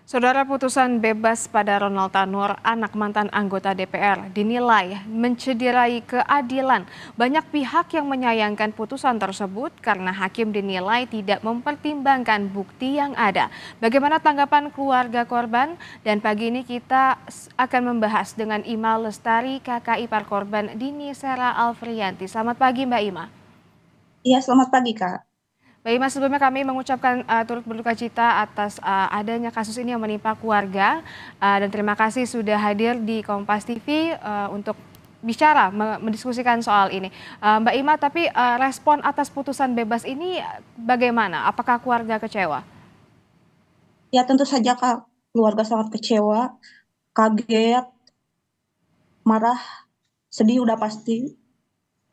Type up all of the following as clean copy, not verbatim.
Saudara, putusan bebas pada Ronald Tanur, anak mantan anggota DPR, dinilai mencederai keadilan. Banyak pihak yang menyayangkan putusan tersebut karena hakim dinilai tidak mempertimbangkan bukti yang ada. Bagaimana tanggapan keluarga korban? Dan pagi ini kita akan membahas dengan Ima Lestari, kakak ipar korban Dini Sera Alfrianti. Selamat pagi, Mbak Ima. Iya, selamat pagi, Kak. Baik, Mas, sebelumnya kami mengucapkan turut berduka cita atas adanya kasus ini yang menimpa keluarga, dan terima kasih sudah hadir di Kompas TV untuk bicara mendiskusikan soal ini. Mbak Ima, tapi respon atas putusan bebas ini bagaimana? Apakah keluarga kecewa? Ya, tentu saja, Kak. Keluarga sangat kecewa, kaget, marah, sedih udah pasti.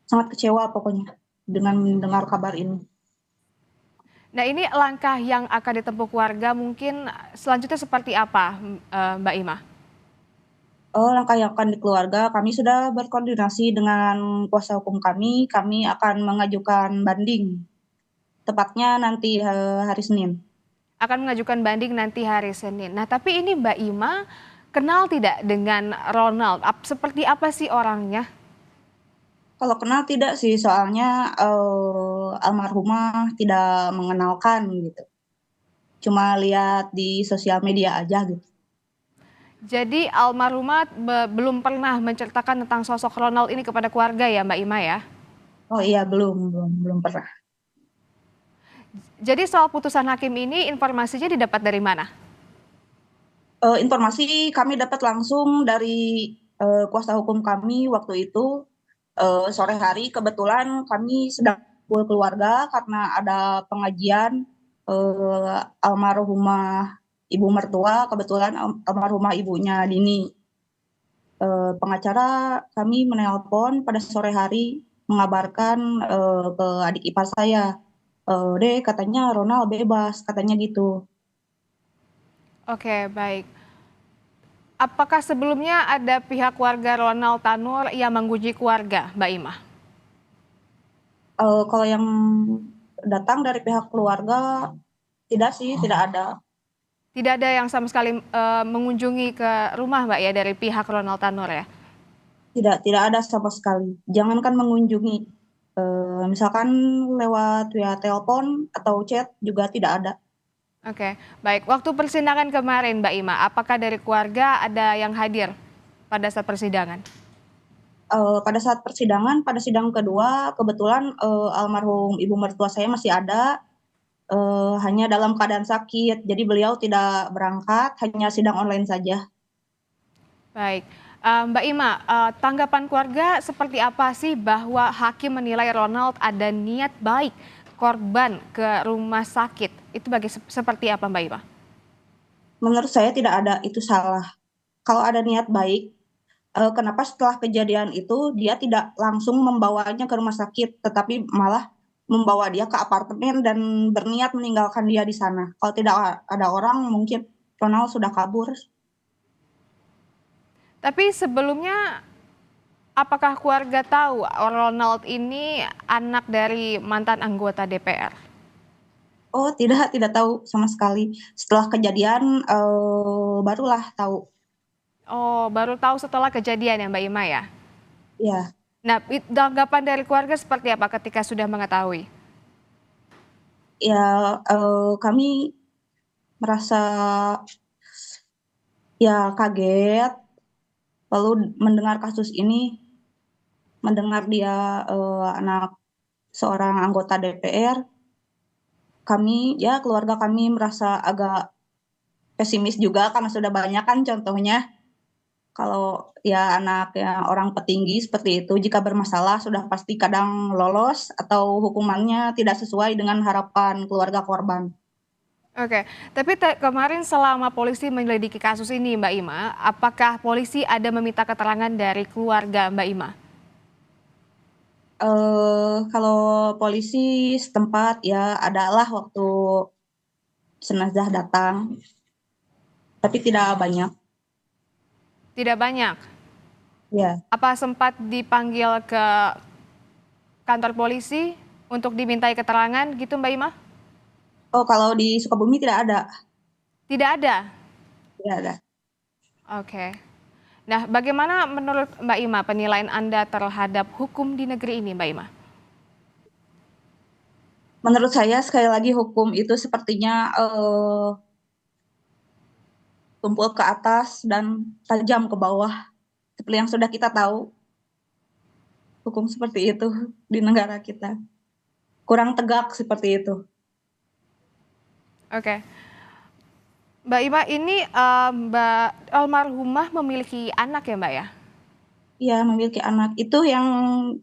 Sangat kecewa pokoknya dengan mendengar kabar ini. Nah, ini langkah yang akan ditempuh keluarga mungkin selanjutnya seperti apa, Mbak Ima? Langkah yang akan di keluarga, kami sudah berkoordinasi dengan kuasa hukum kami. Kami akan mengajukan banding, tepatnya nanti hari Senin. Akan mengajukan banding nanti hari Senin. Nah, tapi ini Mbak Ima kenal tidak dengan Ronald? Seperti apa sih orangnya? Kalau kenal tidak sih, soalnya almarhumah tidak mengenalkan gitu. Cuma lihat di sosial media aja gitu. Jadi almarhumah belum pernah menceritakan tentang sosok Ronald ini kepada keluarga ya, Mbak Ima ya? Oh iya, belum pernah. Jadi soal putusan hakim ini informasinya didapat dari mana? Informasi kami dapat langsung dari kuasa hukum kami waktu itu sore hari. Kebetulan kami sedang kumpul keluarga karena ada pengajian almarhumah ibu mertua. Kebetulan almarhumah ibunya Dini. Pengacara kami menelpon pada sore hari mengabarkan ke adik ipar saya, Dek, katanya Ronald bebas, katanya gitu. Oke, baik. Apakah sebelumnya ada pihak keluarga Ronald Tanur yang menguji keluarga, Mbak Ima? Kalau yang datang dari pihak keluarga, tidak sih, tidak ada. Tidak ada yang sama sekali mengunjungi ke rumah, Mbak ya, dari pihak Ronald Tanur ya? Tidak ada sama sekali. Jangankan mengunjungi, misalkan lewat via telepon atau chat juga tidak ada. Oke, baik. Waktu persidangan kemarin, Mbak Ima, apakah dari keluarga ada yang hadir pada saat persidangan? Pada saat persidangan, pada sidang kedua, kebetulan almarhum ibu mertua saya masih ada, hanya dalam keadaan sakit. Jadi beliau tidak berangkat, hanya sidang online saja. Baik, Mbak Ima, tanggapan keluarga seperti apa sih bahwa hakim menilai Ronald ada niat baik korban ke rumah sakit? Itu seperti apa, Mbak Ima? Menurut saya tidak ada itu salah. Kalau ada niat baik, kenapa setelah kejadian itu dia tidak langsung membawanya ke rumah sakit, tetapi malah membawa dia ke apartemen dan berniat meninggalkan dia di sana. Kalau tidak ada orang, mungkin Ronald sudah kabur. Tapi sebelumnya, apakah keluarga tahu Ronald ini anak dari mantan anggota DPR? Oh, tidak tahu sama sekali. Setelah kejadian, barulah tahu. Oh, baru tahu setelah kejadian ya, Mbak Ima ya? Ya, Nah, tanggapan dari keluarga seperti apa ketika sudah mengetahui? ya, kami merasa ya kaget, lalu mendengar kasus ini, mendengar dia anak seorang anggota DPR, keluarga kami merasa agak pesimis juga karena sudah banyak kan contohnya kalau ya anak ya orang petinggi seperti itu jika bermasalah sudah pasti kadang lolos atau hukumannya tidak sesuai dengan harapan keluarga korban. Oke, tapi kemarin selama polisi menyelidiki kasus ini, Mbak Ima, apakah polisi ada meminta keterangan dari keluarga Mbak Ima? Kalau polisi setempat ya adalah waktu jenazah datang, tapi tidak banyak. Tidak banyak. Ya. Apa sempat dipanggil ke kantor polisi untuk dimintai keterangan gitu, Mbak Ima? Oh, kalau di Sukabumi tidak ada. Tidak ada. tidak ada. Oke. Nah, bagaimana menurut Mbak Ima penilaian Anda terhadap hukum di negeri ini, Mbak Ima? Menurut saya sekali lagi hukum itu sepertinya tumpul ke atas dan tajam ke bawah. Seperti yang sudah kita tahu, hukum seperti itu di negara kita. Kurang tegak seperti itu. Oke. Mbak Ima, ini Mbak almarhumah memiliki anak ya, Mbak ya? Iya, memiliki anak. Itu yang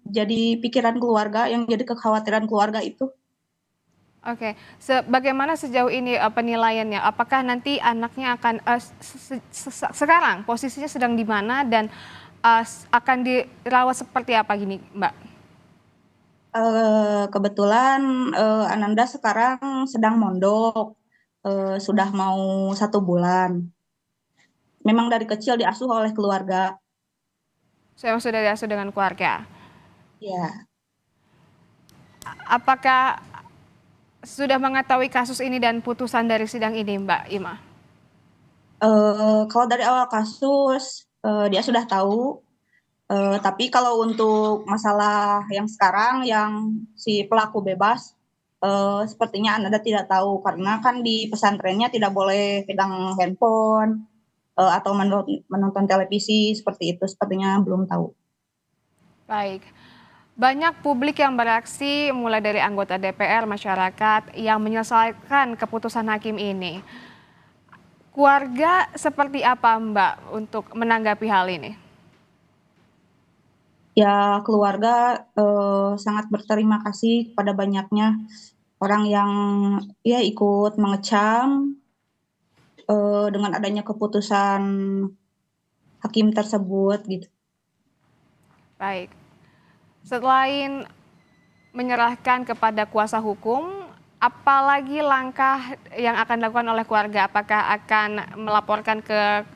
jadi pikiran keluarga, yang jadi kekhawatiran keluarga itu. Oke. Bagaimana sejauh ini penilaiannya? Apakah nanti anaknya akan sekarang posisinya sedang di mana dan akan dirawat seperti apa gini, Mbak? Kebetulan Ananda sekarang sedang mondok, sudah mau 1 bulan. Memang dari kecil diasuh oleh keluarga. Saya sudah diasuh dengan keluarga. Ya, Apakah sudah mengetahui kasus ini dan putusan dari sidang ini, Mbak Ima? kalau dari awal kasus dia sudah tahu, tapi kalau untuk masalah yang sekarang yang si pelaku bebas, sepertinya Ananda tidak tahu karena kan di pesantrennya tidak boleh pegang handphone atau menonton televisi seperti itu, sepertinya belum tahu. Baik. Banyak publik yang bereaksi mulai dari anggota DPR, masyarakat yang menyelesaikan keputusan hakim ini. Keluarga seperti apa, Mbak, untuk menanggapi hal ini? Ya, keluarga sangat berterima kasih kepada banyaknya orang yang ya ikut mengecam dengan adanya keputusan hakim tersebut gitu. Baik. Selain menyerahkan kepada kuasa hukum, apalagi langkah yang akan dilakukan oleh keluarga? Apakah akan melaporkan ke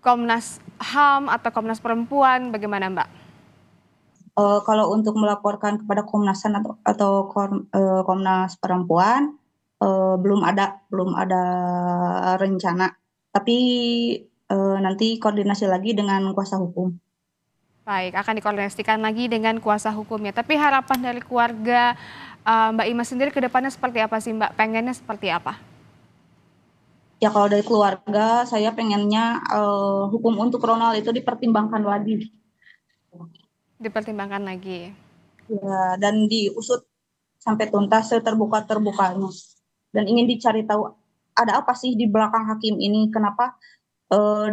Komnas HAM atau Komnas Perempuan? Bagaimana, Mbak? Kalau untuk melaporkan kepada Komnas HAM atau Komnas Perempuan belum ada rencana. Tapi nanti koordinasi lagi dengan kuasa hukum. Baik, akan dikoordinasikan lagi dengan kuasa hukumnya. Tapi harapan dari keluarga Mbak Ima sendiri ke depannya seperti apa sih, Mbak? Pengennya seperti apa? Ya kalau dari keluarga saya pengennya hukum untuk Ronald itu dipertimbangkan lagi. Dipertimbangkan lagi. Ya, dan diusut sampai tuntas seterbuka-terbukanya. Dan ingin dicari tahu ada apa sih di belakang hakim ini, kenapa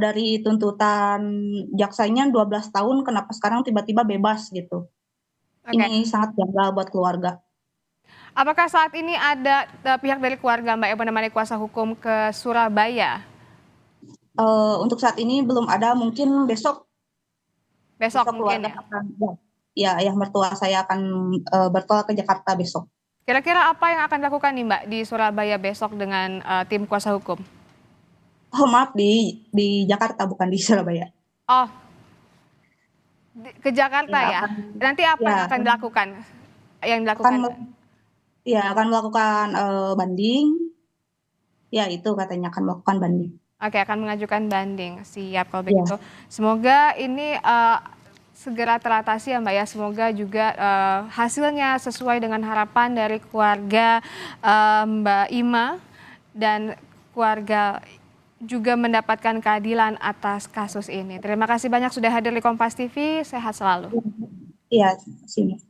dari tuntutan jaksanya 12 tahun, kenapa sekarang tiba-tiba bebas gitu. Oke. Ini sangat janggal buat keluarga. Apakah saat ini ada pihak dari keluarga Mbak yang menemani kuasa hukum ke Surabaya? Untuk saat ini belum ada, mungkin besok Besok mungkin keluarga ya. akan, ya ayah mertua saya akan bertolak ke Jakarta besok. Kira-kira apa yang akan dilakukan nih Mbak di Surabaya besok dengan tim kuasa hukum? Oh maaf, di Jakarta bukan di Surabaya. Oh, ke Jakarta Ya ya. akan, Nanti apa ya yang akan dilakukan? Yang akan, dilakukan? ya akan melakukan banding. Ya itu katanya akan melakukan banding. Oke, akan mengajukan banding. Siap kalau Ya, begitu. Semoga ini segera teratasi ya Mbak ya. Semoga juga hasilnya sesuai dengan harapan dari keluarga Mbak Ima dan keluarga juga mendapatkan keadilan atas kasus ini. Terima kasih banyak sudah hadir di Kompas TV. Sehat selalu. iya, sini.